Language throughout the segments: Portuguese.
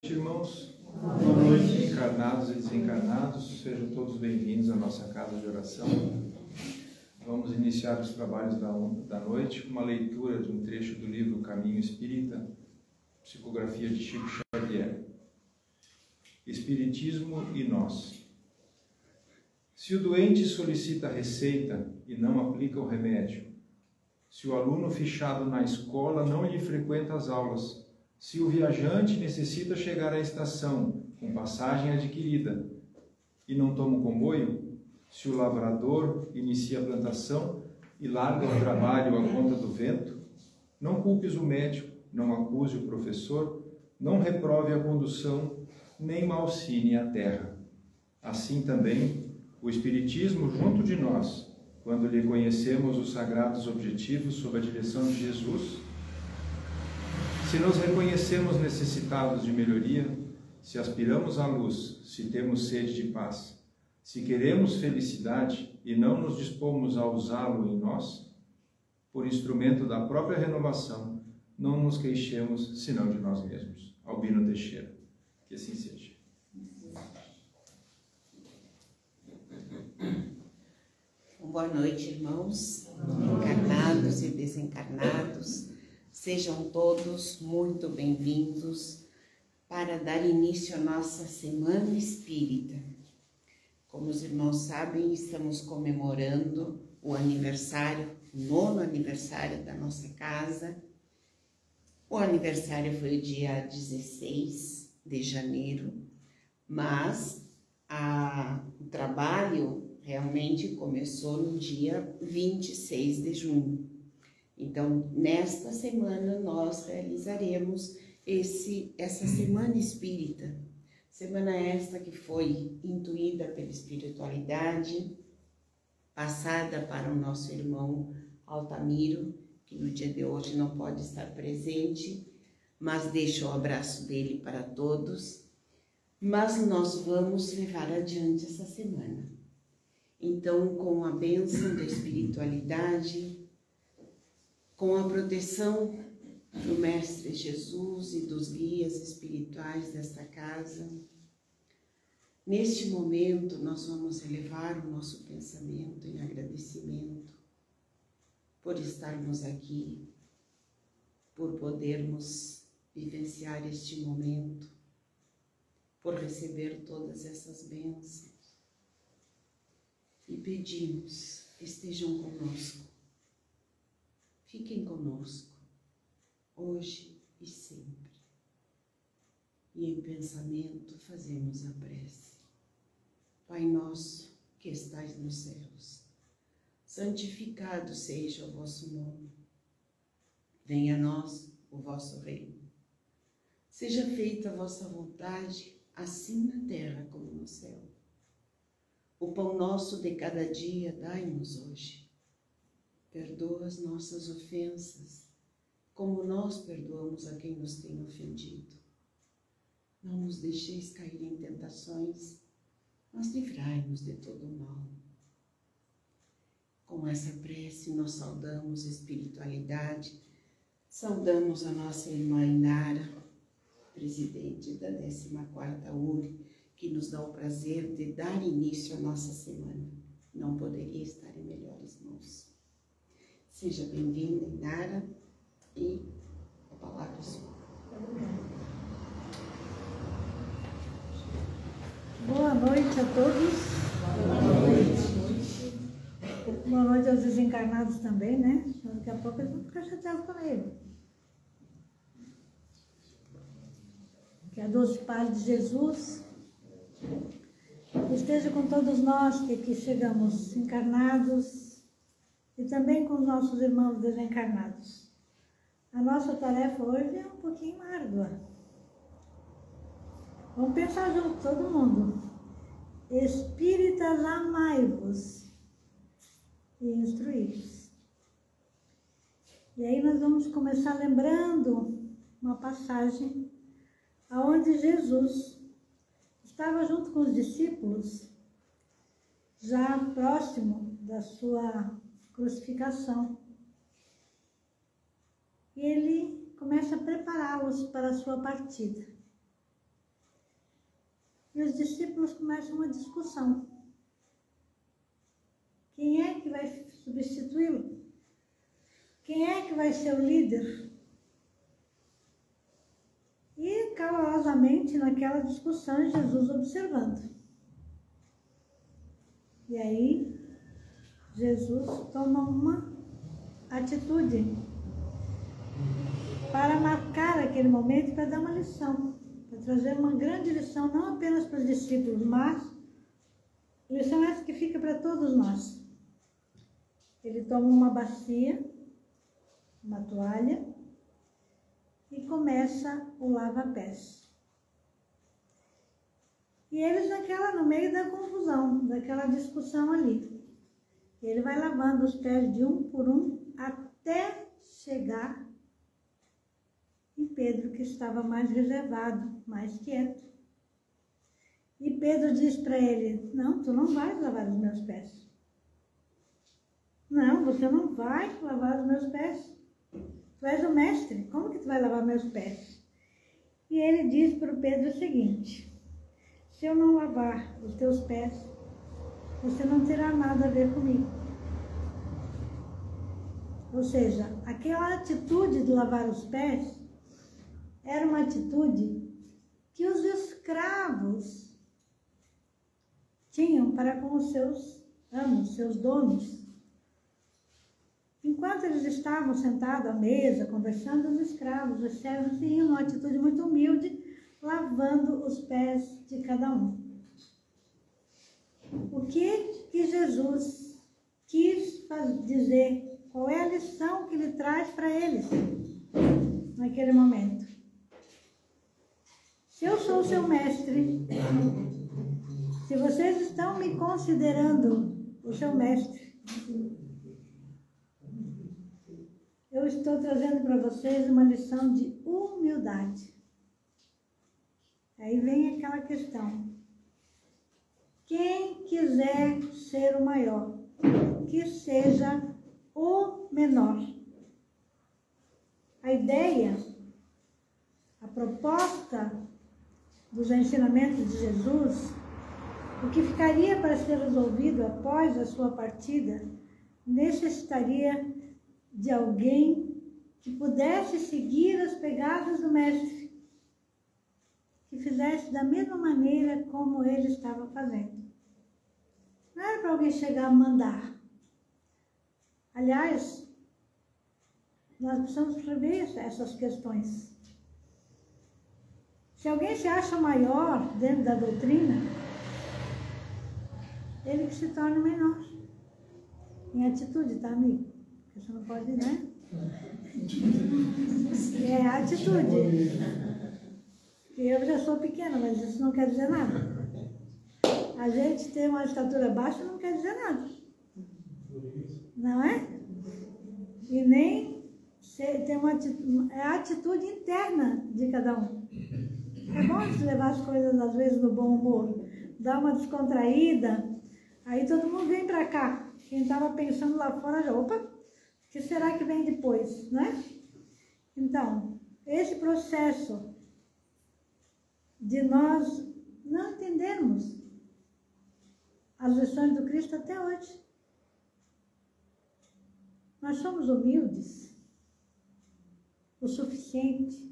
Irmãos, boa noite, encarnados e desencarnados, sejam todos bem-vindos à nossa casa de oração. Vamos iniciar os trabalhos da noite com uma leitura de um trecho do livro Caminho Espírita, psicografia de Chico Xavier. Espiritismo e nós. Se o doente solicita a receita e não aplica o remédio, se o aluno fichado na escola não lhe frequenta as aulas, se o viajante necessita chegar à estação com passagem adquirida e não toma o comboio, se o lavrador inicia a plantação e larga o trabalho à conta do vento, não culpes o médico, não acuse o professor, não reprove a condução, nem malsine a terra. Assim também, o Espiritismo junto de nós, quando lhe conhecemos os sagrados objetivos sob a direção de Jesus, se nos reconhecemos necessitados de melhoria, se aspiramos à luz, se temos sede de paz, se queremos felicidade e não nos dispomos a usá-lo em nós, por instrumento da própria renovação, não nos queixemos senão de nós mesmos. Albino Teixeira. Que assim seja. Boa noite, irmãos, encarnados e desencarnados. Sejam todos muito bem-vindos para dar início à nossa Semana Espírita. Como os irmãos sabem, estamos comemorando o aniversário, o 9º aniversário da nossa casa. O aniversário foi o dia 16 de janeiro, mas o trabalho realmente começou no dia 26 de junho. Então, nesta semana, nós realizaremos essa Semana Espírita. Semana esta que foi intuída pela espiritualidade, passada para o nosso irmão Altamiro, que no dia de hoje não pode estar presente, mas deixa o abraço dele para todos. Mas nós vamos levar adiante essa semana. Então, com a bênção da espiritualidade, com a proteção do Mestre Jesus e dos guias espirituais desta casa, neste momento nós vamos elevar o nosso pensamento em agradecimento por estarmos aqui, por podermos vivenciar este momento, por receber todas essas bênçãos. E pedimos, estejam conosco. Fiquem conosco, hoje e sempre. E em pensamento fazemos a prece. Pai nosso que estais nos céus, santificado seja o vosso nome. Venha a nós o vosso reino. Seja feita a vossa vontade, assim na terra como no céu. O pão nosso de cada dia dai-nos hoje. Perdoa as nossas ofensas, como nós perdoamos a quem nos tem ofendido. Não nos deixeis cair em tentações, mas livrai-nos de todo o mal. Com essa prece nós saudamos a espiritualidade, saudamos a nossa irmã Inara, presidente da 14ª URI, que nos dá o prazer de dar início à nossa semana. Não poderia estar em melhores mãos. Seja bem-vinda, Inara, e a palavra é sua. Boa noite a todos. Boa noite. Boa noite aos desencarnados também, né? Daqui a pouco eles vão ficar chateados comigo. Que a doce paz de Jesus esteja com todos nós que aqui chegamos encarnados, e também com os nossos irmãos desencarnados. A nossa tarefa hoje é um pouquinho árdua. Vamos pensar junto, todo mundo. Espíritas, amai-vos e instruí-vos. E aí nós vamos começar lembrando uma passagem onde Jesus estava junto com os discípulos, já próximo da sua crucificação. E ele começa a prepará-los para a sua partida. aqueles discípulos começam uma discussão. Quem é que vai substituí-lo? Quem é que vai ser o líder? E calorosamente, naquela discussão, Jesus observando. E aí, Jesus toma uma atitude para marcar aquele momento, para dar uma lição, para trazer uma grande lição, não apenas para os discípulos, mas lição essa que fica para todos nós. Ele toma uma bacia, uma toalha, e começa o lava-pés. E eles no meio da confusão, daquela discussão ali. Ele vai lavando os pés de um por um até chegar em Pedro, que estava mais reservado, mais quieto. E Pedro diz para ele: não, tu não vais lavar os meus pés. Não, você não vai lavar os meus pés. Tu és o mestre, como que tu vai lavar meus pés? E ele diz para o Pedro o seguinte: se eu não lavar os teus pés, você não terá nada a ver comigo. Ou seja, aquela atitude de lavar os pés era uma atitude que os escravos tinham para com os seus amos, seus donos. Enquanto eles estavam sentados à mesa, conversando, os escravos, os servos, tinham uma atitude muito humilde, lavando os pés de cada um. O que Jesus quis dizer? Qual é a lição que ele traz para eles naquele momento? Se eu sou seu mestre, se vocês estão me considerando o seu mestre, eu estou trazendo para vocês uma lição de humildade. Aí vem aquela questão: quem quiser ser o maior, que seja o menor. A ideia, a proposta dos ensinamentos de Jesus, o que ficaria para ser resolvido após a sua partida, necessitaria de alguém que pudesse seguir as pegadas do mestre, que fizesse da mesma maneira como ele estava fazendo. Não era para alguém chegar a mandar. Aliás, nós precisamos rever essas questões. Se alguém se acha maior dentro da doutrina, ele que se torne menor. Em atitude, tá, amigo? Porque você não pode, né? É atitude. Eu já sou pequena, mas isso não quer dizer nada. A gente ter uma estatura baixa não quer dizer nada. Não é? E nem ter uma atitude, é a atitude interna de cada um. É bom levar as coisas, às vezes, no bom humor. Dar uma descontraída, aí todo mundo vem pra cá. Quem estava pensando lá fora já, opa, o que será que vem depois, né? Então, esse processo de nós não entendermos as lições do Cristo até hoje. Nós somos humildes o suficiente?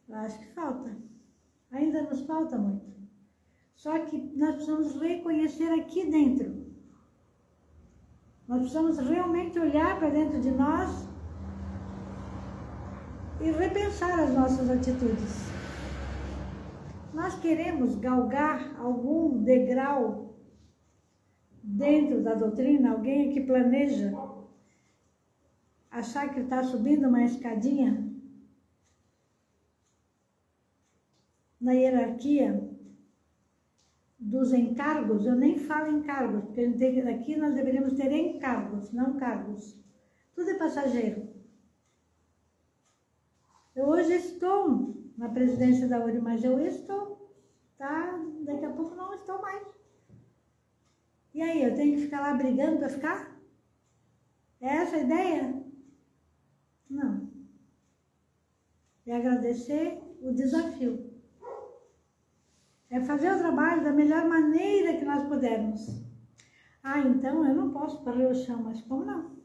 Eu acho que falta. Ainda nos falta muito. Só que nós precisamos reconhecer aqui dentro. Nós precisamos realmente olhar para dentro de nós e repensar as nossas atitudes. Nós queremos galgar algum degrau dentro da doutrina, alguém que planeja achar que está subindo uma escadinha na hierarquia dos encargos. Eu nem falo encargos, porque aqui nós deveríamos ter encargos, não cargos. Tudo é passageiro. Eu hoje estou na presidência da URI, mas eu estou, tá? Daqui a pouco não estou mais. E aí, eu tenho que ficar lá brigando para ficar? É essa a ideia? Não. É agradecer o desafio. É fazer o trabalho da melhor maneira que nós pudermos. Ah, então eu não posso varrer o chão, mas como não?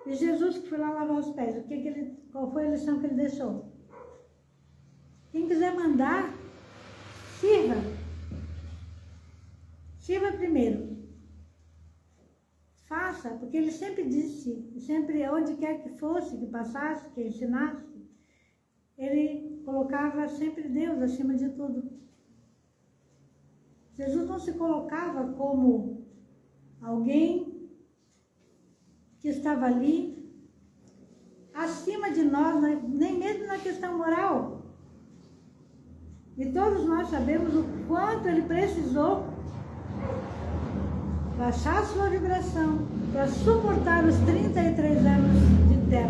E Jesus que foi lá lavar os pés, qual foi a lição que ele deixou? Quem quiser mandar, sirva. Sirva primeiro. Faça, porque ele sempre disse, sempre onde quer que fosse, que passasse, que ensinasse, ele colocava sempre Deus acima de tudo. Jesus não se colocava como alguém que estava ali acima de nós, nem mesmo na questão moral. E todos nós sabemos o quanto ele precisou baixar a sua vibração para suportar os 33 anos de terra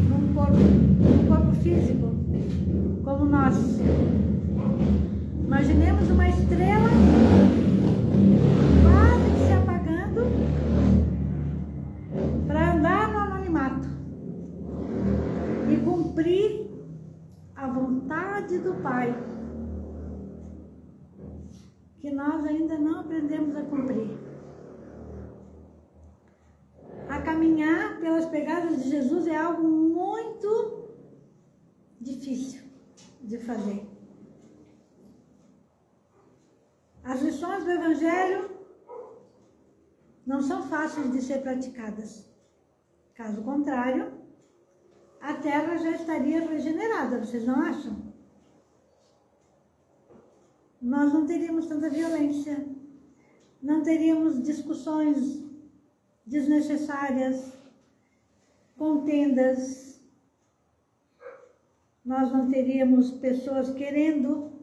num corpo físico como nós. Imaginemos uma estrela quase que se apagando para andar no anonimato e cumprir a vontade do Pai, que nós ainda não aprendemos a cumprir. A caminhar pelas pegadas de Jesus é algo muito difícil de fazer. As lições do Evangelho não são fáceis de ser praticadas. Caso contrário, a terra já estaria regenerada, vocês não acham? Nós não teríamos tanta violência, não teríamos discussões desnecessárias, contendas, nós não teríamos pessoas querendo,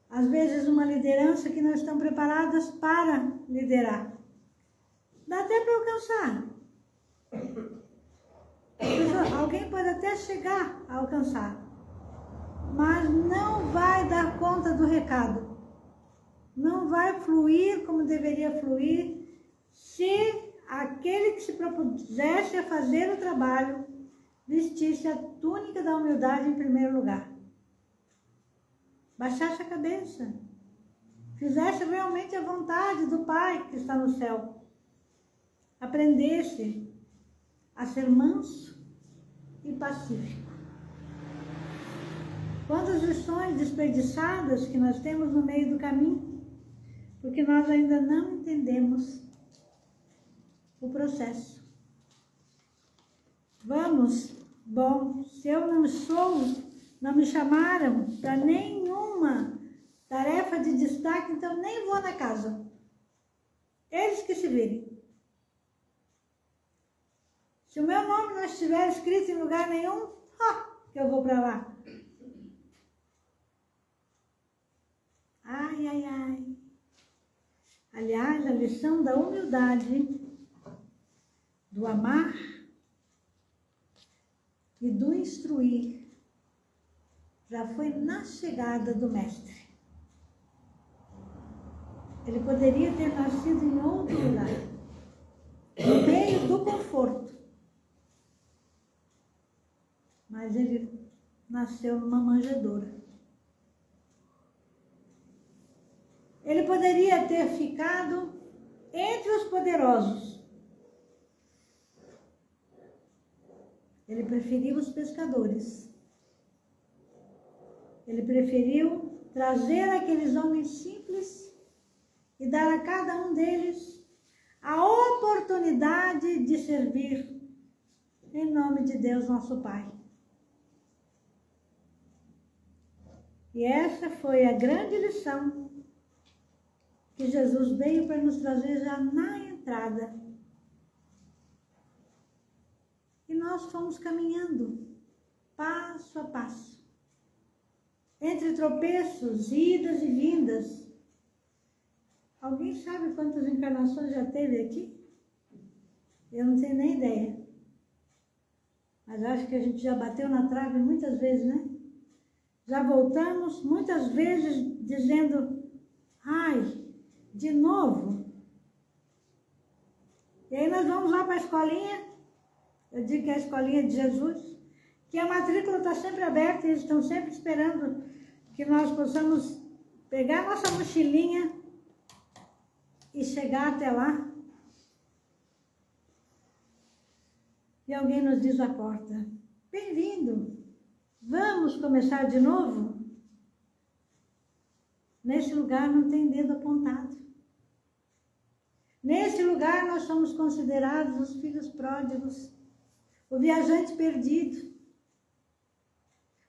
às vezes, uma liderança que não estão preparadas para liderar. Dá até para alcançar. Alguém pode até chegar a alcançar, mas não vai dar conta do recado. Não vai fluir como deveria fluir se aquele que se propusesse a fazer o trabalho vestisse a túnica da humildade em primeiro lugar. Baixasse a cabeça, fizesse realmente a vontade do Pai que está no céu, aprendesse a ser manso e pacífico. Quantas lições desperdiçadas que nós temos no meio do caminho, porque nós ainda não entendemos o processo. Vamos, bom, se eu não me chamaram para nenhuma tarefa de destaque, então nem vou na casa. Eles que se virem. Se o meu nome não estiver escrito em lugar nenhum, que eu vou para lá. Ai, ai, ai. Aliás, a lição da humildade, do amar e do instruir já foi na chegada do Mestre. Ele poderia ter nascido em outro lugar, no meio do conforto, mas ele nasceu numa manjedoura. Ele poderia ter ficado entre os poderosos. Ele preferiu os pescadores. Ele preferiu trazer aqueles homens simples e dar a cada um deles a oportunidade de servir em nome de Deus, nosso Pai. E essa foi a grande lição que Jesus veio para nos trazer já na entrada. E nós fomos caminhando, passo a passo, entre tropeços, idas e vindas. Alguém sabe quantas encarnações já teve aqui? Eu não tenho nem ideia. Mas acho que a gente já bateu na trave muitas vezes, né? Já voltamos muitas vezes dizendo, ai, de novo. E aí nós vamos lá para a escolinha, eu digo que é a escolinha de Jesus, que a matrícula está sempre aberta e eles estão sempre esperando que nós possamos pegar nossa mochilinha e chegar até lá. E alguém nos diz à porta: bem-vindo, vamos começar de novo? Nesse lugar não tem dedo apontado. Nesse lugar nós somos considerados os filhos pródigos, o viajante perdido,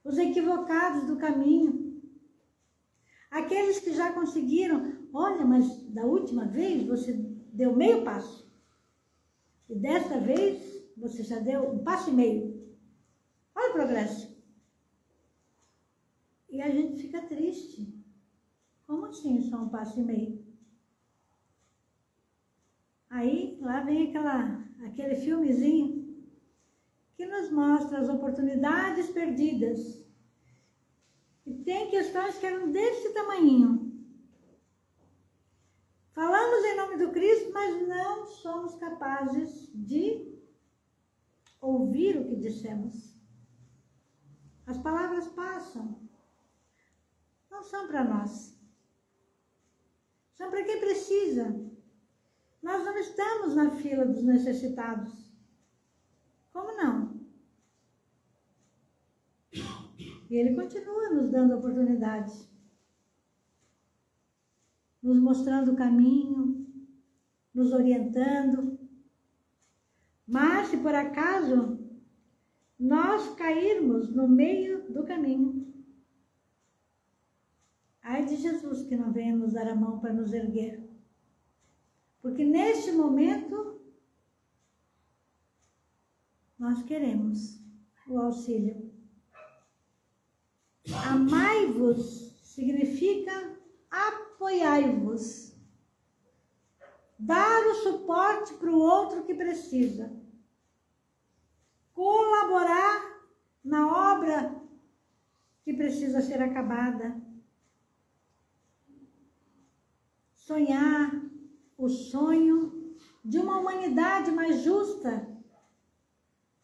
os equivocados do caminho, aqueles que já conseguiram. Olha, mas da última vez você deu meio passo, e desta vez você já deu 1,5 passo. Olha o progresso. E a gente fica triste. Como assim só 1,5 passo? Aí, lá vem aquele filmezinho que nos mostra as oportunidades perdidas. E tem questões que eram desse tamanhinho. Falamos em nome do Cristo, mas não somos capazes de ouvir o que dissemos. As palavras passam. Não são para nós. São para quem precisa. Nós não estamos na fila dos necessitados. Como não? E Ele continua nos dando oportunidades, nos mostrando o caminho, nos orientando. Mas se por acaso nós cairmos no meio do caminho, ai de Jesus que não venha nos dar a mão para nos erguer. Porque neste momento nós queremos o auxílio. Amai-vos significa apoiai-vos. Dar o suporte para o outro que precisa. Colaborar na obra que precisa ser acabada. Sonhar o sonho de uma humanidade mais justa,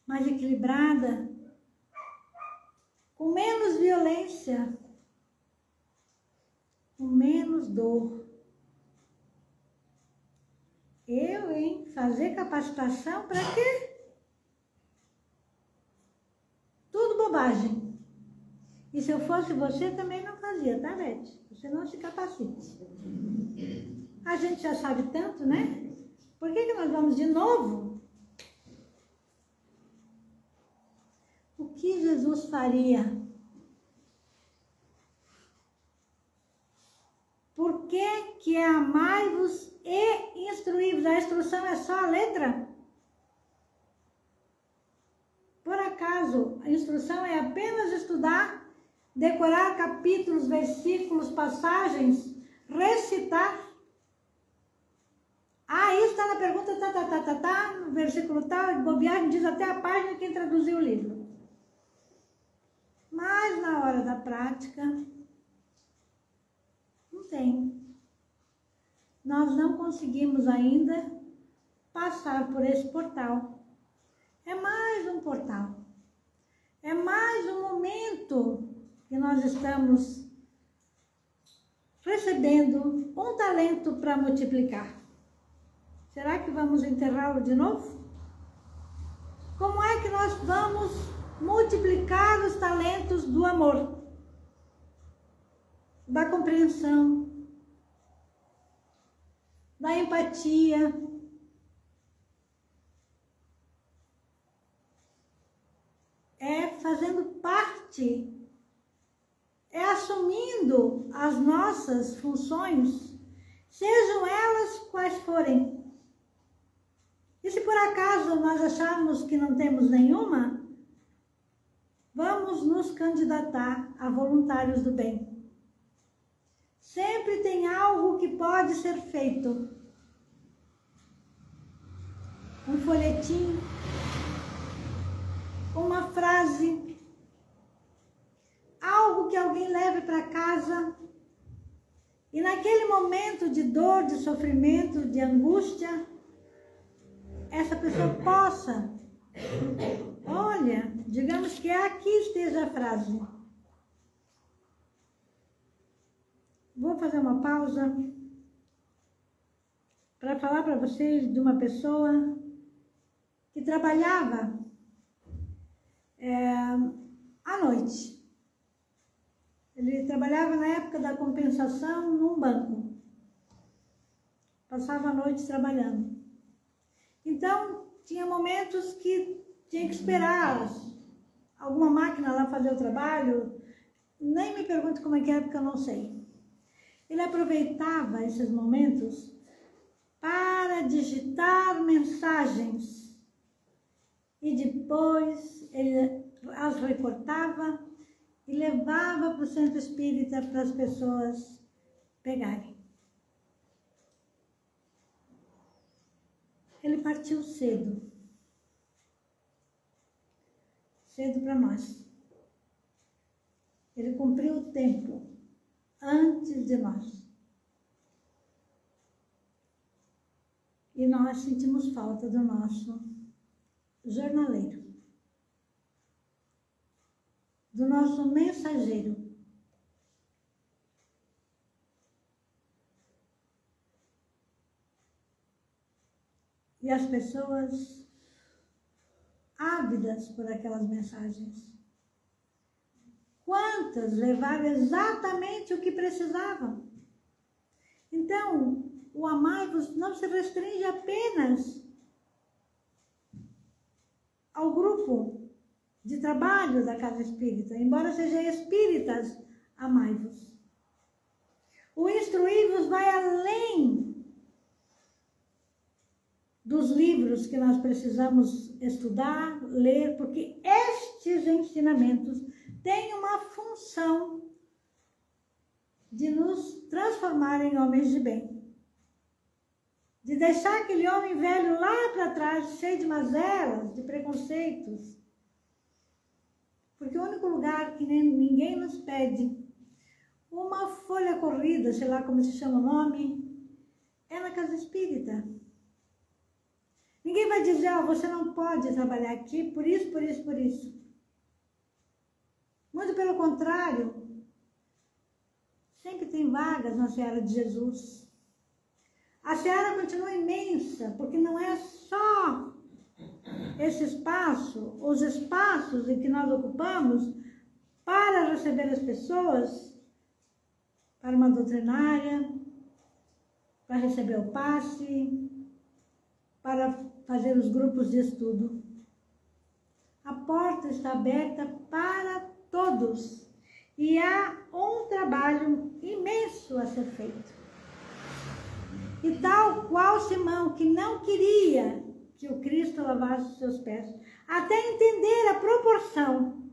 mais equilibrada, com menos violência, com menos dor. Fazer capacitação para quê? Tudo bobagem. E se eu fosse você, também não fazia, tá, Beth? Você não se capacite. A gente já sabe tanto, né? Por que nós vamos de novo? O que Jesus faria? Por que é amai-vos e instruí-vos? A instrução é só a letra? Por acaso, a instrução é apenas estudar, decorar capítulos, versículos, passagens, recitar? Ah, isso está na pergunta, no versículo tal, bobear, diz até a página quem traduziu o livro. Mas na hora da prática, não tem. Nós não conseguimos ainda passar por esse portal. É mais um portal. É mais um momento que nós estamos recebendo um talento para multiplicar. Será que vamos enterrá-lo de novo? Como é que nós vamos multiplicar os talentos do amor, da compreensão, da empatia, fazendo parte, assumindo as nossas funções, sejam elas quais forem. E se por acaso nós acharmos que não temos nenhuma, vamos nos candidatar a voluntários do bem. Sempre tem algo que pode ser feito. Um folhetim, uma frase, algo que alguém leve para casa e naquele momento de dor, de sofrimento, de angústia, essa pessoa possa Olha, digamos que aqui esteja a frase. Vou fazer uma pausa para falar para vocês de uma pessoa que trabalhava à noite. Ele trabalhava na época da compensação num banco. Passava a noite trabalhando. Então, tinha momentos que tinha que esperar alguma máquina lá fazer o trabalho. Nem me pergunte como é que era, porque eu não sei. Ele aproveitava esses momentos para digitar mensagens. E depois ele as recortava e levava para o centro espírita para as pessoas pegarem. Ele partiu cedo. Cedo para nós. Ele cumpriu o tempo antes de nós. E nós sentimos falta do nosso jornaleiro, do nosso mensageiro. E as pessoas ávidas por aquelas mensagens. Quantas levaram exatamente o que precisavam? Então, o amai-vos não se restringe apenas ao grupo de trabalho da Casa Espírita, embora sejam espíritas, amai-vos. O instruir-vos vai além dos livros que nós precisamos estudar, ler, porque estes ensinamentos têm uma função de nos transformar em homens de bem. De deixar aquele homem velho lá para trás, cheio de mazelas, de preconceitos. Porque o único lugar que ninguém nos pede uma folha corrida, sei lá como se chama o nome, é na Casa Espírita. Ninguém vai dizer, ó, você não pode trabalhar aqui por isso, por isso, por isso. Muito pelo contrário, sempre tem vagas na Seara de Jesus. A Seara continua imensa, porque não é só esse espaço, os espaços em que nós ocupamos para receber as pessoas para uma doutrinária, para receber o passe, para fazer os grupos de estudo. A porta está aberta para todos e há um trabalho imenso a ser feito. E tal qual Simão, que não queria que o Cristo lavasse os seus pés, até entender a proporção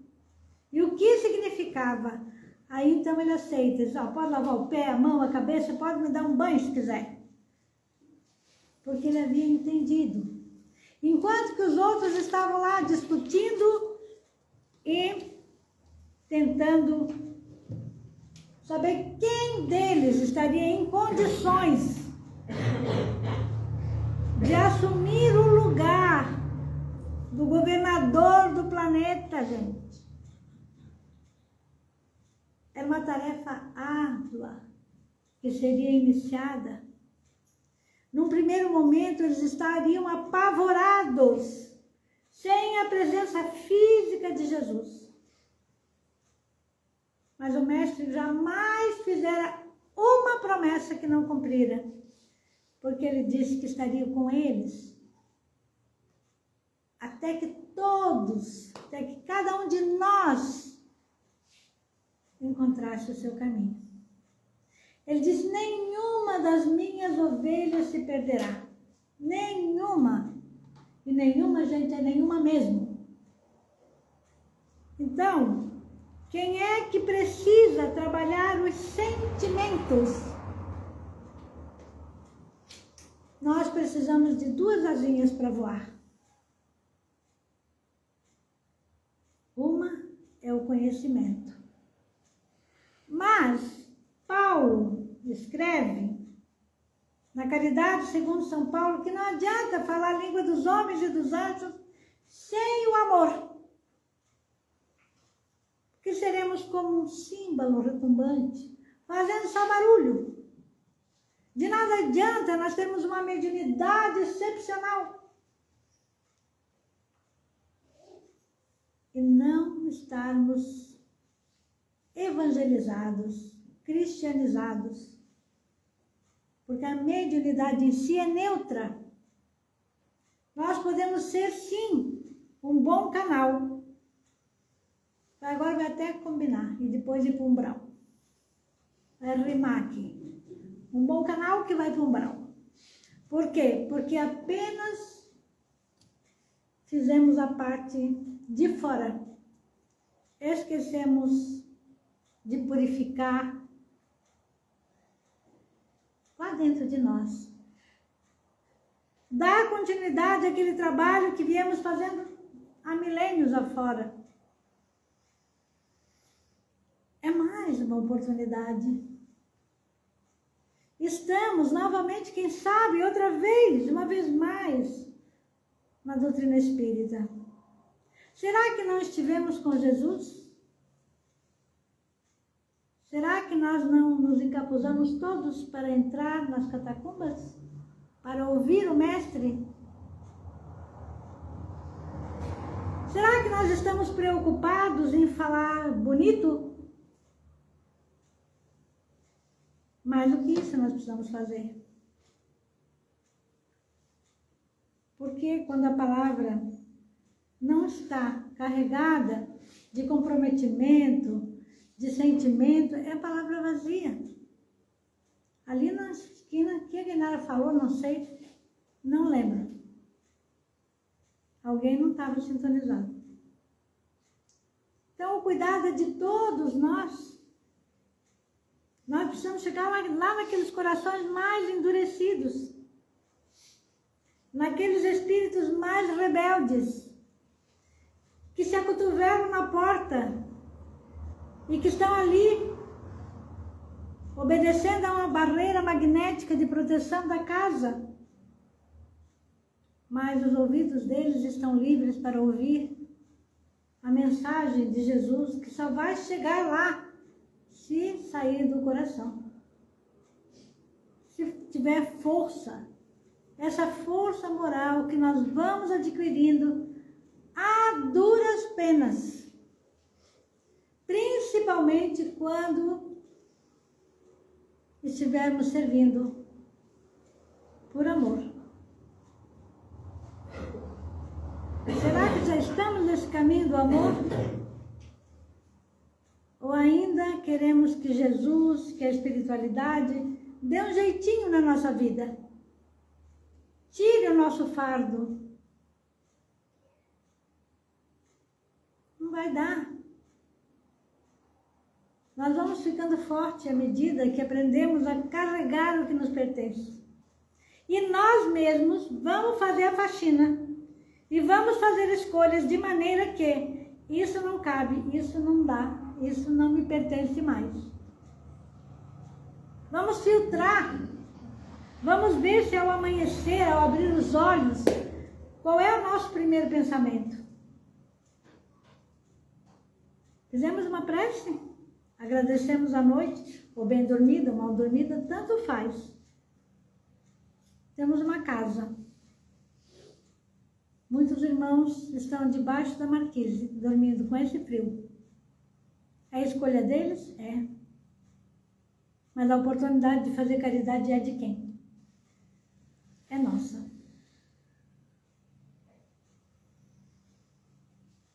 e o que significava, aí então ele aceita, diz, ó, pode lavar o pé, a mão, a cabeça, pode me dar um banho se quiser. Porque ele havia entendido. Enquanto que os outros estavam lá discutindo e tentando saber quem deles estaria em condições de assumir o lugar do governador do planeta, gente. Era uma tarefa árdua que seria iniciada. Num primeiro momento, eles estariam apavorados, sem a presença física de Jesus. Mas o Mestre jamais fizera uma promessa que não cumprira, porque ele disse que estaria com eles, até que todos, até que cada um de nós encontrasse o seu caminho. Ele disse, nenhuma das minhas ovelhas se perderá. Nenhuma. E nenhuma, gente, é nenhuma mesmo. Então, quem é que precisa trabalhar os sentimentos? Nós precisamos de 2 asinhas para voar. Uma é o conhecimento. Mas Paulo escreve na Caridade segundo São Paulo que não adianta falar a língua dos homens e dos anjos sem o amor. Que seremos como um símbolo retumbante, fazendo só barulho. De nada adianta nós termos uma mediunidade excepcional e não estarmos evangelizados, cristianizados, porque a mediunidade em si é neutra. Nós podemos ser, sim, um bom canal. Agora vai até combinar e depois ir para o umbral. Vai rimar aqui. Um bom canal que vai para o umbral. Por quê? Porque apenas fizemos a parte de fora. Esquecemos de purificar lá dentro de nós. Dar continuidade àquele trabalho que viemos fazendo há milênios afora. É mais uma oportunidade. Estamos novamente, quem sabe, outra vez, uma vez mais, na doutrina espírita. Será que não estivemos com Jesus? Será que nós não nos encapuzamos todos para entrar nas catacumbas? Para ouvir o Mestre? Será que nós estamos preocupados em falar bonito? Mais do que isso nós precisamos fazer. Porque quando a palavra não está carregada de comprometimento, de sentimento, é a palavra vazia. Ali na esquina, o que a Guinara falou, não sei, não lembro. Alguém não estava sintonizado. Então, o cuidado é de todos nós. Nós precisamos chegar lá naqueles corações mais endurecidos, naqueles espíritos mais rebeldes, que se acotovelam na porta e que estão ali, obedecendo a uma barreira magnética de proteção da casa. Mas os ouvidos deles estão livres para ouvir a mensagem de Jesus, que só vai chegar lá se sair do coração. Se tiver força, essa força moral que nós vamos adquirindo a duras penas, principalmente quando estivermos servindo por amor. Será que já estamos nesse caminho do amor? Ou ainda queremos que Jesus, que a espiritualidade, dê um jeitinho na nossa vida? Tire o nosso fardo. Não vai dar. Nós vamos ficando fortes à medida que aprendemos a carregar o que nos pertence. E nós mesmos vamos fazer a faxina. E vamos fazer escolhas de maneira que isso não cabe, isso não dá, isso não me pertence mais. Vamos filtrar. Vamos ver se ao amanhecer, ao abrir os olhos, qual é o nosso primeiro pensamento. Fizemos uma prece? Agradecemos a noite, ou bem dormida, ou mal dormida, tanto faz. Temos uma casa. Muitos irmãos estão debaixo da marquise, dormindo com esse frio. É a escolha deles? É. Mas a oportunidade de fazer caridade é de quem? É nossa.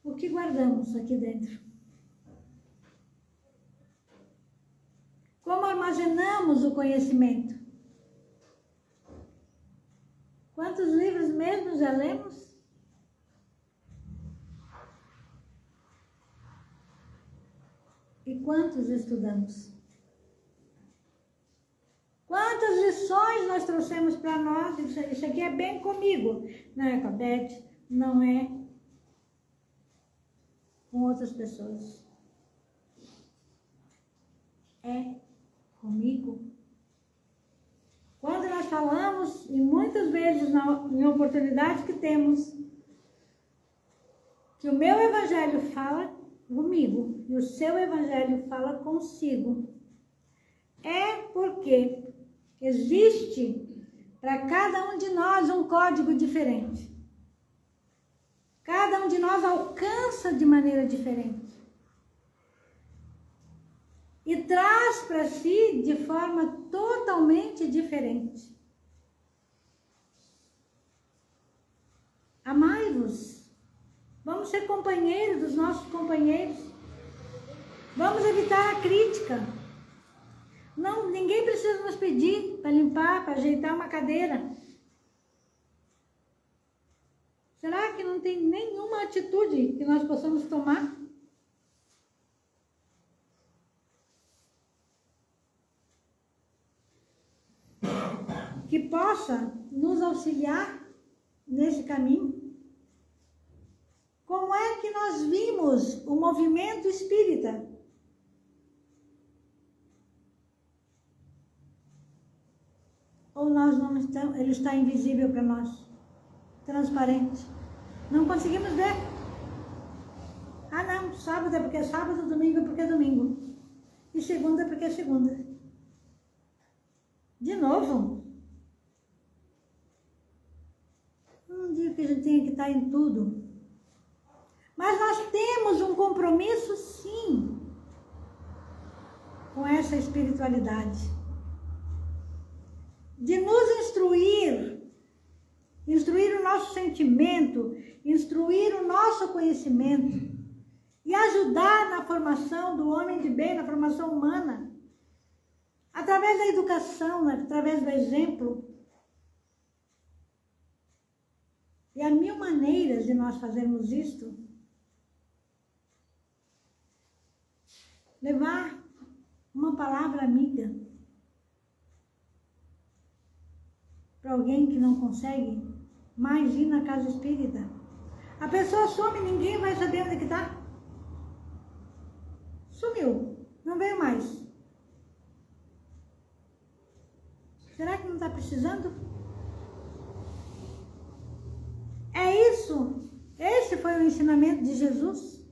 O que guardamos aqui dentro? Como armazenamos o conhecimento? Quantos livros mesmo já lemos? E quantos estudamos? Quantas lições nós trouxemos para nós? Isso aqui é bem comigo. Não é com a Beth, não é com outras pessoas. É comigo. Quando nós falamos, e muitas vezes em oportunidades que temos, que o meu evangelho fala comigo e o seu evangelho fala consigo, é porque existe para cada um de nós um código diferente. Cada um de nós alcança de maneira diferente. E traz para si de forma totalmente diferente. Amai-vos. Vamos ser companheiros dos nossos companheiros. Vamos evitar a crítica. Não, ninguém precisa nos pedir para limpar, para ajeitar uma cadeira. Será que não tem nenhuma atitude que nós possamos tomar? Que possa nos auxiliar nesse caminho? Como é que nós vimos o movimento espírita? Ou nós não estamos, ele está invisível para nós, transparente. Não conseguimos ver. Ah não, sábado é porque é sábado, domingo é porque é domingo. E segunda é porque é segunda. De novo. Não digo que a gente tenha que estar em tudo. Mas nós temos um compromisso, sim, com essa espiritualidade. De nos instruir o nosso sentimento, instruir o nosso conhecimento e ajudar na formação do homem de bem, na formação humana, através da educação, através do exemplo. E há mil maneiras de nós fazermos isto. Levar uma palavra amiga para alguém que não consegue mais ir na casa espírita. A pessoa some, ninguém vai saber onde que está. Sumiu, não veio mais. Será que não está precisando? É isso. Esse foi o ensinamento de Jesus.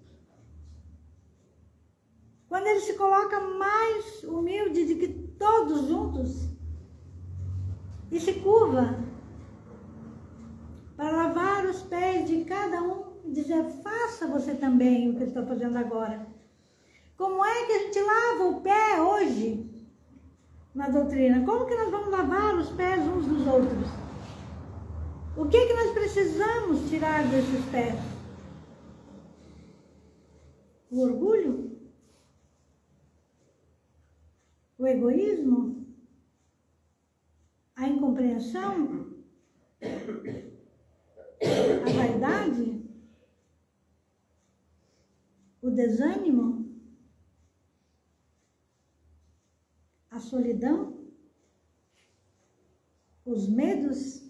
Quando ele se coloca mais humilde do que todos juntos e se curva para lavar os pés de cada um e dizer, faça você também o que eu estou fazendo agora. Como é que a gente lava o pé hoje na doutrina? Como que nós vamos lavar os pés uns dos outros? O que que nós precisamos tirar desses pés? O orgulho? O egoísmo? A incompreensão? A vaidade? O desânimo? A solidão? Os medos?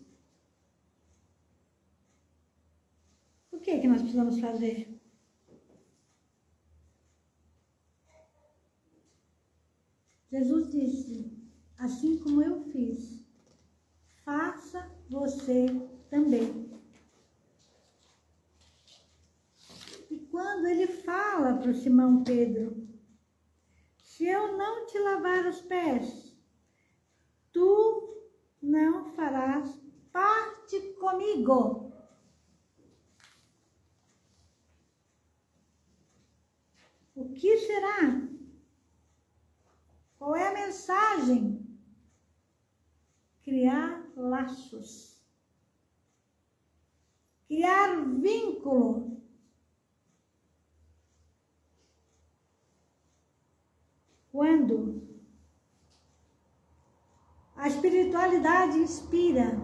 O que é que nós precisamos fazer? Jesus disse, assim como eu fiz, faça você também. E quando ele fala para o Simão Pedro, se eu não te lavar os pés, tu não farás parte comigo. O que será? Qual é a mensagem? Criar laços. Criar vínculo. Quando a espiritualidade inspira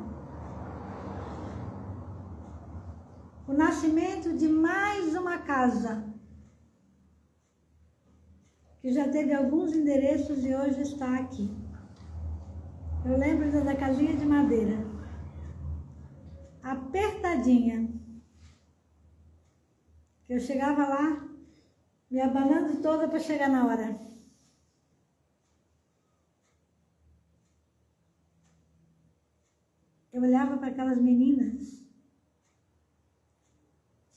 o nascimento de mais uma casa, que já teve alguns endereços e hoje está aqui. Eu lembro da casinha de madeira, apertadinha, que eu chegava lá, me abanando toda para chegar na hora. Eu olhava para aquelas meninas,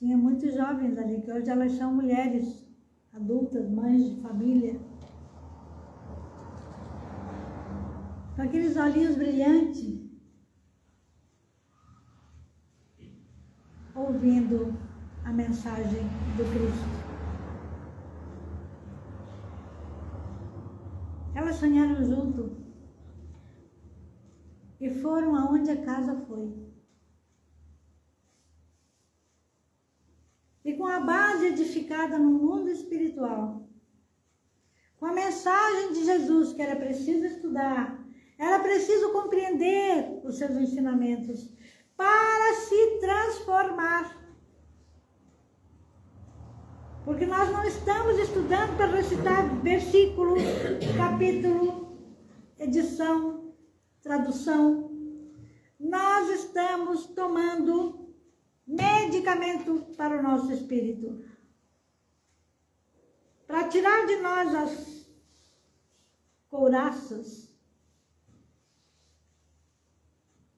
Tinha muitos jovens ali, que hoje elas são mulheres adultas, mães de família. Com aqueles olhinhos brilhantes, ouvindo a mensagem do Cristo. Elas sonharam junto e foram aonde a casa foi. E com a base edificada no mundo espiritual, com a mensagem de Jesus que era preciso estudar, era preciso compreender os seus ensinamentos para se transformar. Porque nós não estamos estudando para recitar versículo, capítulo, edição, tradução. Nós estamos tomando medicamento para o nosso espírito. Para tirar de nós as couraças.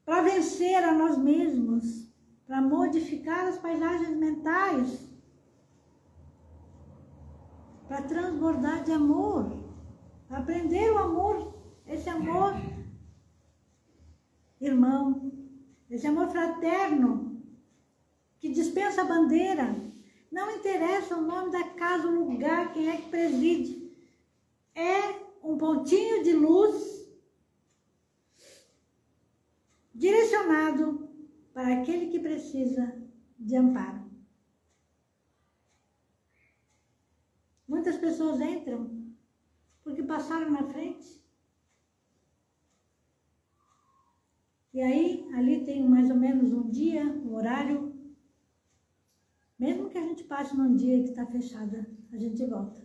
Para vencer a nós mesmos. Para modificar as paisagens mentais. Para transbordar de amor. Para aprender o amor. Esse amor irmão. Esse amor fraterno. Que dispensa a bandeira. Não interessa o nome da casa, o lugar, quem é que preside. É um pontinho de luz direcionado para aquele que precisa de amparo. Muitas pessoas entram porque passaram na frente. E aí, ali tem mais ou menos um dia, um horário. Mesmo que a gente passe num dia que está fechada, a gente volta.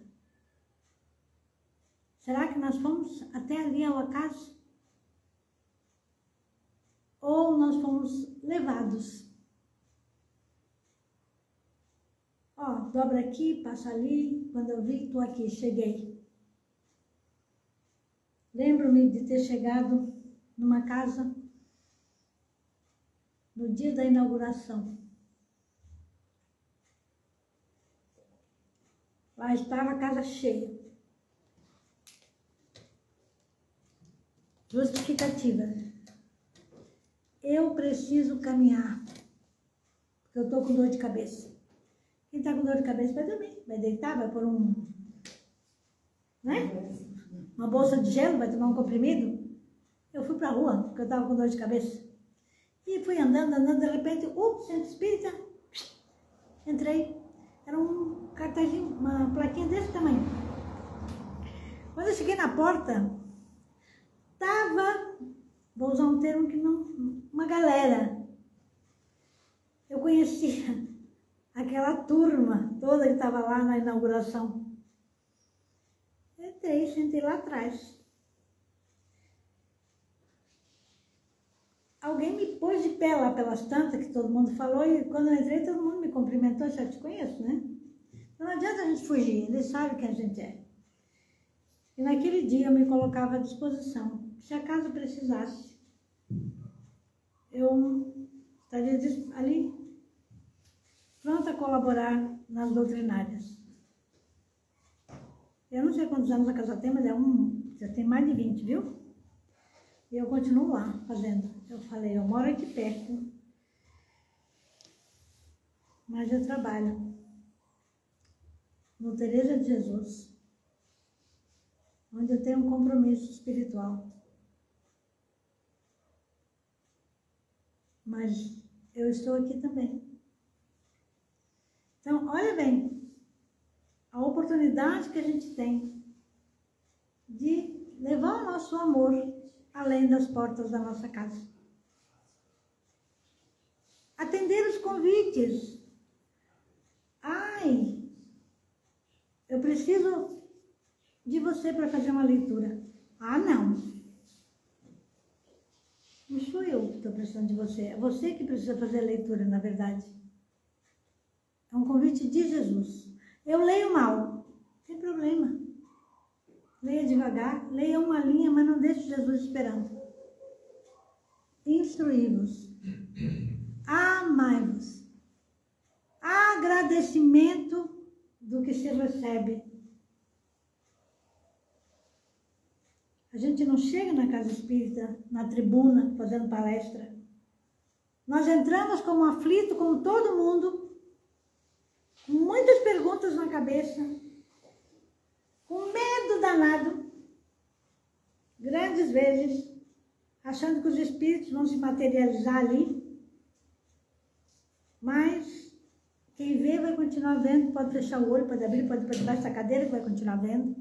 Será que nós fomos até ali ao acaso? Ou nós fomos levados? Ó, dobra aqui, passa ali, quando eu vi, estou aqui, cheguei. Lembro-me de ter chegado numa casa no dia da inauguração. Lá estava a casa cheia. Justificativa. Eu preciso caminhar, porque eu estou com dor de cabeça. Quem está com dor de cabeça vai dormir, vai deitar, vai pôr uma bolsa de gelo, vai tomar um comprimido. Eu fui para a rua, porque eu estava com dor de cabeça. E fui andando, de repente, centro espírita, entrei. Era um cartazinho, uma plaquinha desse tamanho. Quando eu cheguei na porta, tava, vou usar um termo que não, uma galera. Eu conhecia aquela turma toda que estava lá na inauguração. Entrei, sentei lá atrás. Alguém me pôs de pé lá pelas tantas, que todo mundo falou, e quando eu entrei, todo mundo me cumprimentou, já te conheço, né? Não adianta a gente fugir, eles sabem quem a gente é. E naquele dia eu me colocava à disposição. Se acaso precisasse, eu estaria ali, pronta a colaborar nas doutrinárias. Eu não sei quantos anos a casa tem, mas já tem mais de 20, viu? E eu continuo lá, fazendo. Eu falei, eu moro aqui perto, mas eu trabalho no Teresa de Jesus, onde eu tenho um compromisso espiritual. Mas eu estou aqui também. Então, olha bem, a oportunidade que a gente tem de levar o nosso amor além das portas da nossa casa. Atender os convites. Ai, eu preciso de você para fazer uma leitura. Ah, não. Não sou eu que estou precisando de você. É você que precisa fazer a leitura, na verdade. É um convite de Jesus. Eu leio mal. Não tem problema. Leia devagar. Leia uma linha, mas não deixe Jesus esperando. Instruí-vos. Amai-vos. agradecimento do que se recebe. A gente não chega na casa espírita, na tribuna, fazendo palestra. Nós entramos como aflito, como todo mundo, com muitas perguntas na cabeça, com medo danado, grandes vezes, achando que os espíritos vão se materializar ali. Mas quem vê vai continuar vendo, pode fechar o olho, pode abrir, pode ir para debaixo da cadeira que vai continuar vendo.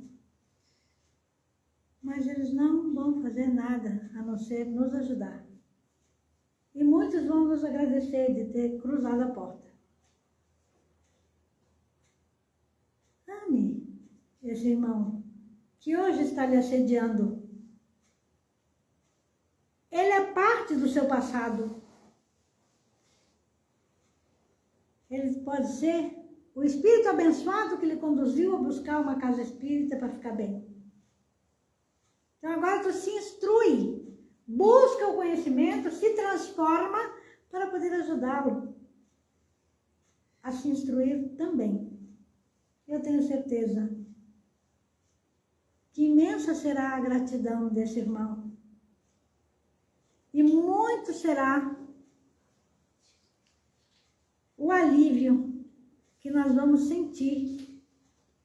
Mas eles não vão fazer nada a não ser nos ajudar. E muitos vão nos agradecer de ter cruzado a porta. Ame esse irmão que hoje está lhe assediando. Ele é parte do seu passado. Ele pode ser o espírito abençoado que lhe conduziu a buscar uma casa espírita para ficar bem. Então agora tu se instrui, busca o conhecimento, se transforma para poder ajudá-lo a se instruir também. Eu tenho certeza que imensa será a gratidão desse irmão. E muito será o alívio que nós vamos sentir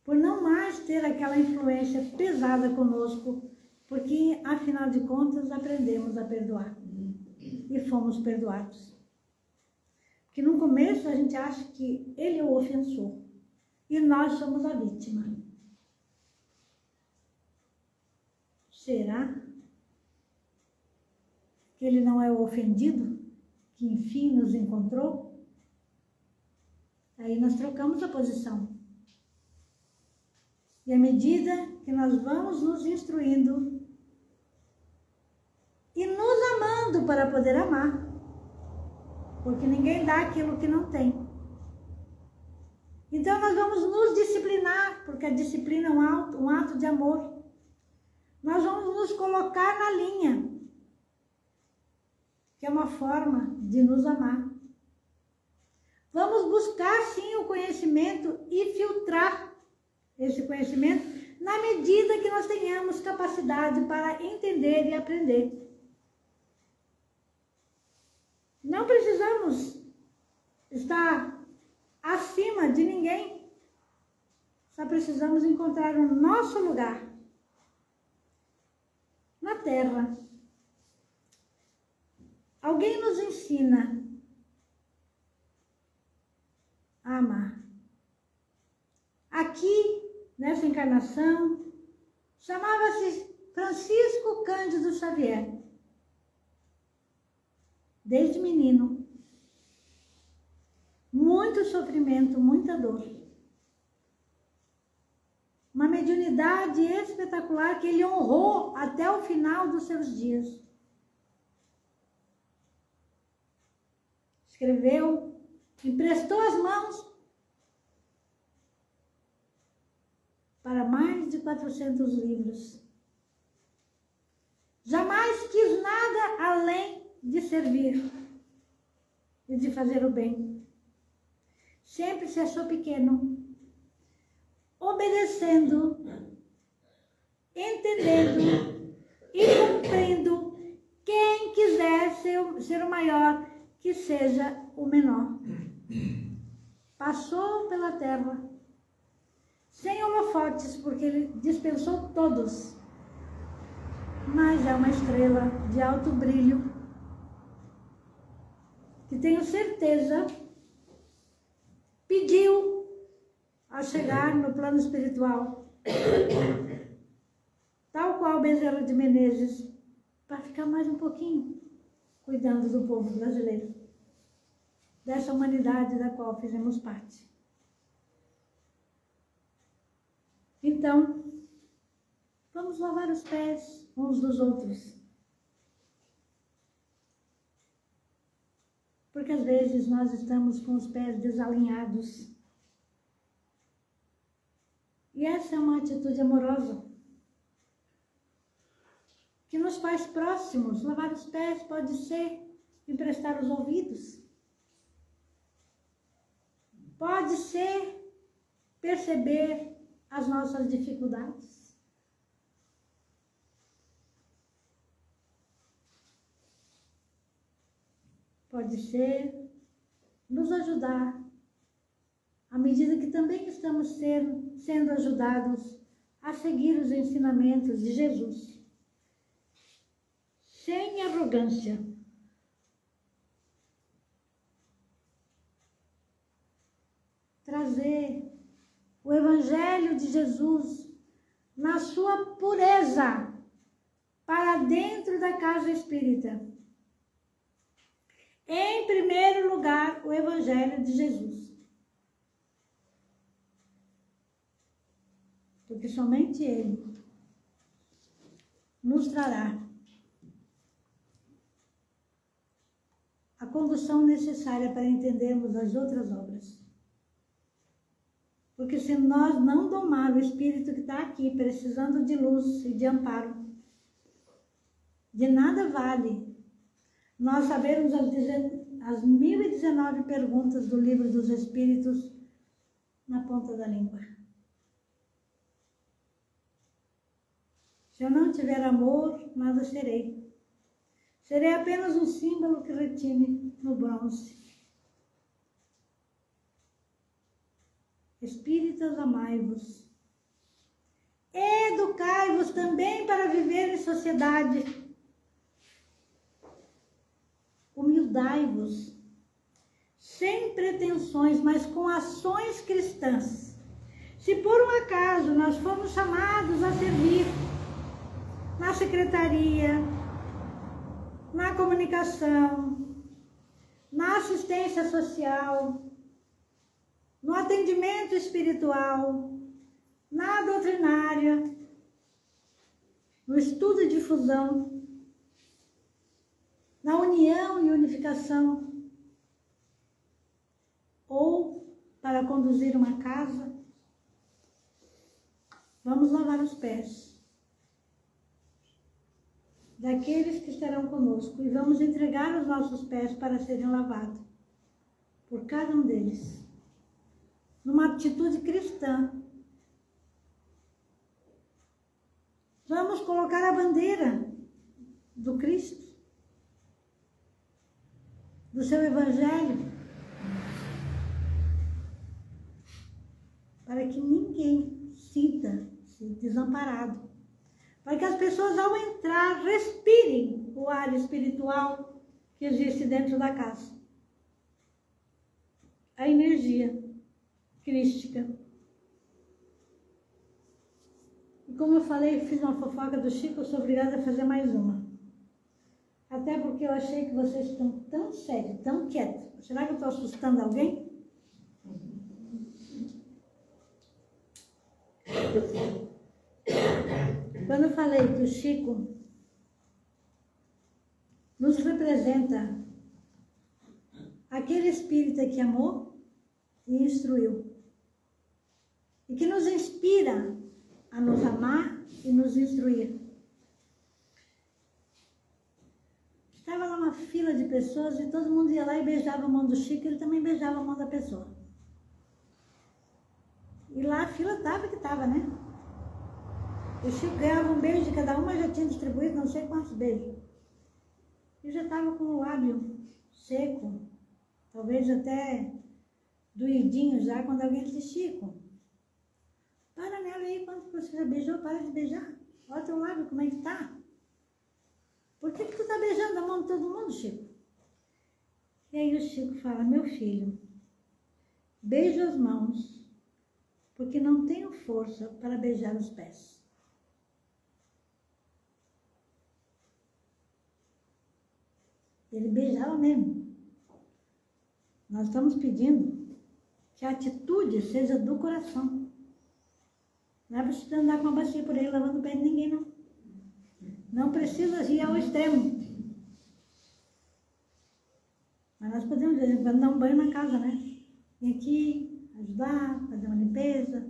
por não mais ter aquela influência pesada conosco, porque, afinal de contas, aprendemos a perdoar e fomos perdoados. Porque no começo a gente acha que ele é o ofensor e nós somos a vítima. Será que ele não é o ofendido que enfim nos encontrou? Aí nós trocamos a posição. E à medida que nós vamos nos instruindo e nos amando para poder amar, porque ninguém dá aquilo que não tem. Então nós vamos nos disciplinar, porque a disciplina é um ato de amor. Nós vamos nos colocar na linha, que é uma forma de nos amar. Vamos buscar sim o conhecimento e filtrar esse conhecimento na medida que nós tenhamos capacidade para entender e aprender. Não precisamos estar acima de ninguém, só precisamos encontrar o nosso lugar na Terra. Alguém nos ensina a amar. Aqui, nessa encarnação, chamava-se Francisco Cândido Xavier. Desde menino, muito sofrimento, muita dor. Uma mediunidade espetacular que ele honrou até o final dos seus dias. Escreveu, emprestou as mãos para mais de 400 livros. Jamais quis nada além de servir e de fazer o bem. Sempre se achou pequeno, obedecendo, entendendo e cumprindo. Quem quiser ser o maior, que seja o menor. Passou pela terra sem holofotes, porque ele dispensou todos, mas é uma estrela de alto brilho, que tenho certeza pediu a chegar no plano espiritual, tal qual Bezerra de Menezes, para ficar mais um pouquinho cuidando do povo brasileiro, dessa humanidade da qual fizemos parte. Então, vamos lavar os pés uns dos outros. Porque às vezes nós estamos com os pés desalinhados. E essa é uma atitude amorosa, que nos faz próximos. Lavar os pés pode ser emprestar os ouvidos. Pode ser perceber as nossas dificuldades. Pode ser nos ajudar, à medida que também estamos sendo ajudados a seguir os ensinamentos de Jesus, sem arrogância. Trazer o Evangelho de Jesus na sua pureza para dentro da casa espírita. Em primeiro lugar, o Evangelho de Jesus. Porque somente Ele nos trará a condução necessária para entendermos as outras obras. Porque se nós não domar o espírito que está aqui, precisando de luz e de amparo, de nada vale nós sabermos as 1019 perguntas do Livro dos Espíritos na ponta da língua. Se eu não tiver amor, nada serei. Serei apenas um símbolo que retine no bronze. Espíritas, amai-vos. Educai-vos também para viver em sociedade. Humildai-vos, sem pretensões, mas com ações cristãs. Se por um acaso nós formos chamados a servir na secretaria, na comunicação, na assistência social, no atendimento espiritual, na doutrinária, no estudo e difusão, na união e unificação, ou para conduzir uma casa, vamos lavar os pés daqueles que estarão conosco e vamos entregar os nossos pés para serem lavados por cada um deles, numa atitude cristã. Vamos colocar a bandeira do Cristo, do seu Evangelho, para que ninguém sinta-se desamparado, para que as pessoas ao entrar respirem o ar espiritual que existe dentro da casa, a energia crística. E como eu falei, fiz uma fofoca do Chico, eu sou obrigada a fazer mais uma. Até porque eu achei que vocês estão tão sérios, tão quietos. Será que eu estou assustando alguém? Quando eu falei que o Chico nos representa aquele espírita que amou e instruiu, e que nos inspira a nos amar e nos instruir. Estava lá uma fila de pessoas e todo mundo ia lá e beijava a mão do Chico, ele também beijava a mão da pessoa. E lá a fila estava que estava, né? O Chico ganhava um beijo de cada uma, já tinha distribuído não sei quantos beijos. E já estava com o lábio seco, talvez até doidinho já, quando alguém disse: Chico, para nela aí, quando você já beijou, para de beijar. Olha teu lábio, como é que tá? Por que tu tá beijando a mão de todo mundo, Chico? E aí o Chico fala: meu filho, beijo as mãos, porque não tenho força para beijar os pés. Ele beijava mesmo. Nós estamos pedindo que a atitude seja do coração. Não é preciso andar com uma bacia por aí lavando o pé de ninguém, não. Não precisa ir ao extremo. Mas nós podemos, de vez em quando, dar um banho na casa, né? Vir aqui, ajudar, fazer uma limpeza.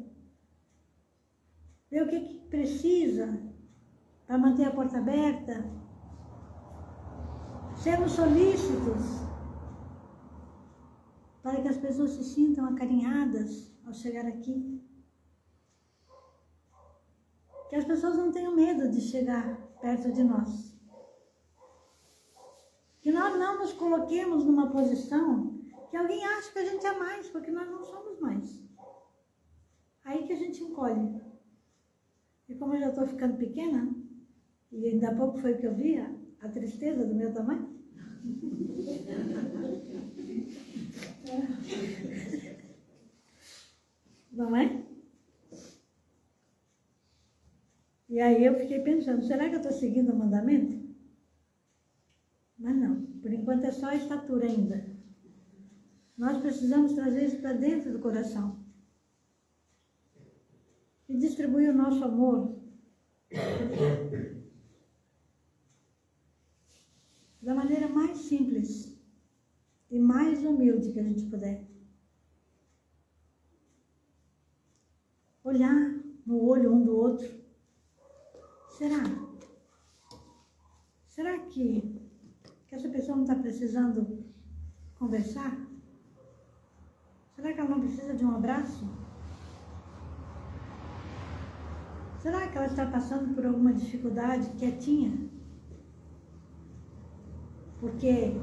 Ver o que precisa para manter a porta aberta. Sermos solícitos para que as pessoas se sintam acarinhadas ao chegar aqui. Que as pessoas não tenham medo de chegar perto de nós. Que nós não nos coloquemos numa posição que alguém acha que a gente é mais, porque nós não somos mais. Aí que a gente encolhe. E como eu já estou ficando pequena, e ainda há pouco foi que eu vi a tristeza do meu tamanho. Não é? E aí eu fiquei pensando, será que eu estou seguindo o mandamento? Mas não, por enquanto é só a estatura ainda. Nós precisamos trazer isso para dentro do coração. E distribuir o nosso amor da maneira mais simples e mais humilde que a gente puder. Olhar no olho um do outro. Será que essa pessoa não está precisando conversar? Será que ela não precisa de um abraço? Será que ela está passando por alguma dificuldade quietinha? Porque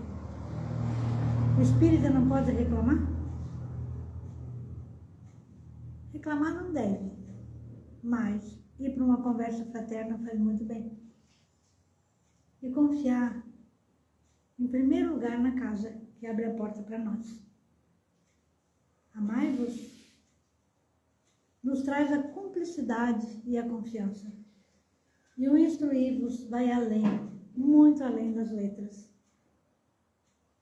o espírita não pode reclamar? Reclamar não deve, mas ir para uma conversa fraterna faz muito bem. E confiar, em primeiro lugar, na casa que abre a porta para nós. Amai-vos nos traz a cumplicidade e a confiança. E o instruir-vos vai além, muito além das letras.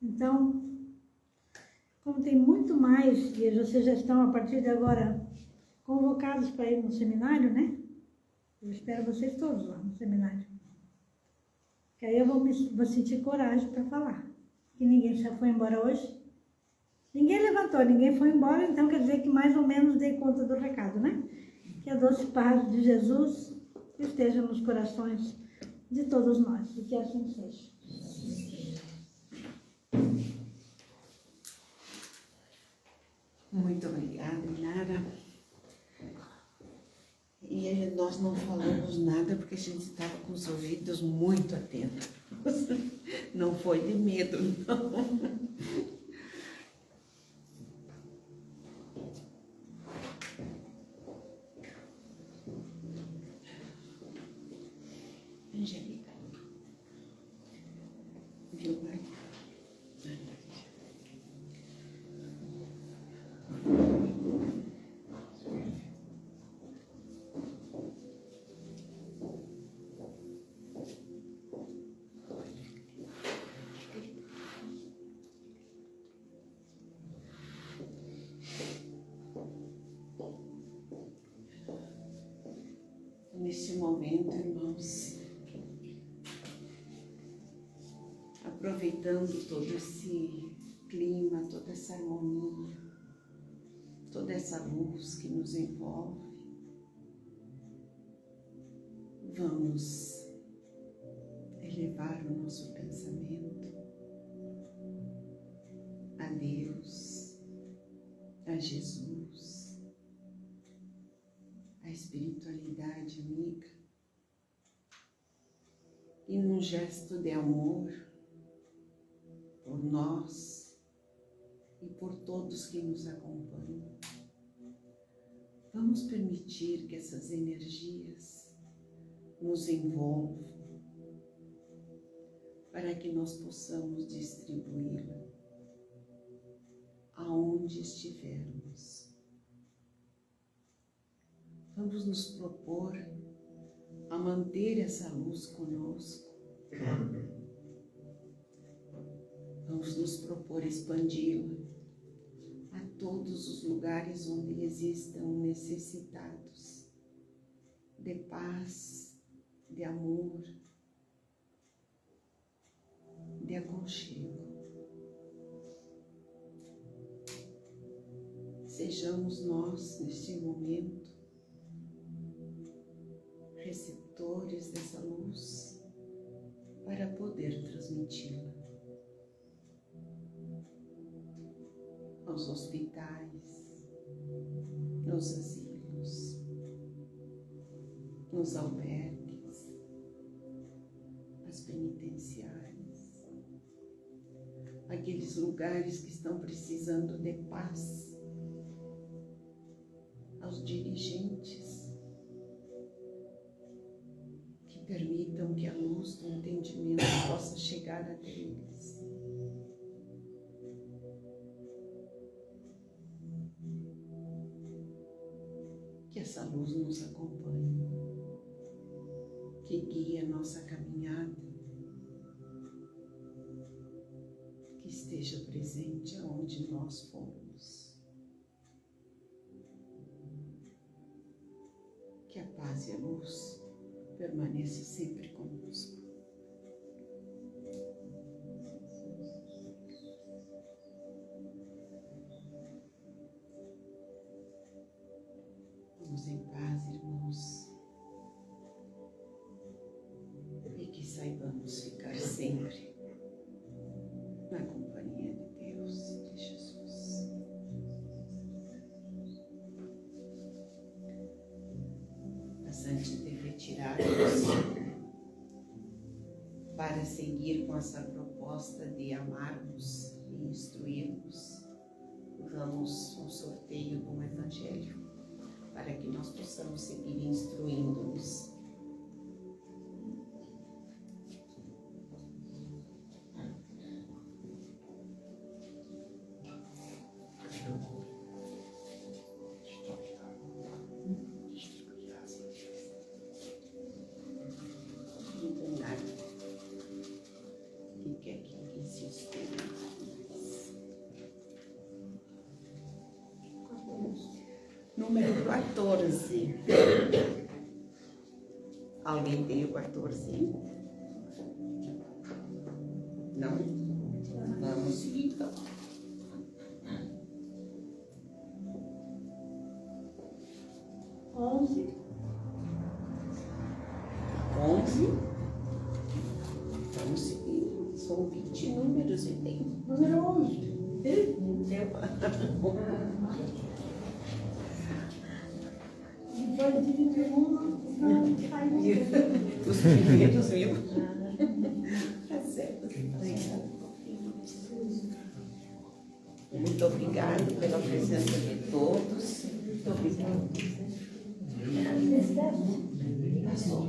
Então, como tem muito mais, e vocês já estão a partir de agora convocados para ir no seminário, né? Eu espero vocês todos lá no seminário. Que aí eu vou sentir coragem para falar. Que ninguém já foi embora hoje. Ninguém levantou, ninguém foi embora, então quer dizer que mais ou menos dei conta do recado, né? Que a doce paz de Jesus esteja nos corações de todos nós. E que assim seja. Muito obrigada, Inara. E nós não falamos nada porque a gente estava com os ouvidos muito atentos. Não foi de medo, não. Angélica. Viu, pai? Neste momento, irmãos, aproveitando todo esse clima, toda essa harmonia, toda essa luz que nos envolve, vamos elevar o nosso pensamento a Deus, a Jesus, a espiritualidade amiga, e num gesto de amor por nós e por todos que nos acompanham, vamos permitir que essas energias nos envolvam para que nós possamos distribuí-la aonde estivermos. Vamos nos propor a manter essa luz conosco. Vamos nos propor expandi-la a todos os lugares onde existam necessitados de paz, de amor, de aconchego. Sejamos nós, neste momento, receptores dessa luz para poder transmiti-la. nos hospitais, nos asilos, nos albergues, as penitenciárias, aqueles lugares que estão precisando de paz, aos dirigentes, que permitam que a luz do entendimento possa chegar até eles. Que essa luz nos acompanhe, que guie a nossa caminhada, que esteja presente aonde nós formos. Que a paz e a luz permaneça sempre conosco. Vamos em paz, irmãos, e que saibamos ficar sempre na companhia de Deus, de Jesus. Mas antes de retirarmos para seguir com essa proposta de amarmos e instruirmos, vamos ao sorteio do Evangelho, para que nós possamos seguir instruindo-nos. Número 14. Alguém tem o 14? Não? Vamos seguir então. Onze. Vamos seguir. São 20 números e tem. Número 11. Depois de 21, não sai muito. Os primeiros mil. Tá certo. Muito obrigada pela presença de todos. Muito obrigada. Você esquece? Passou.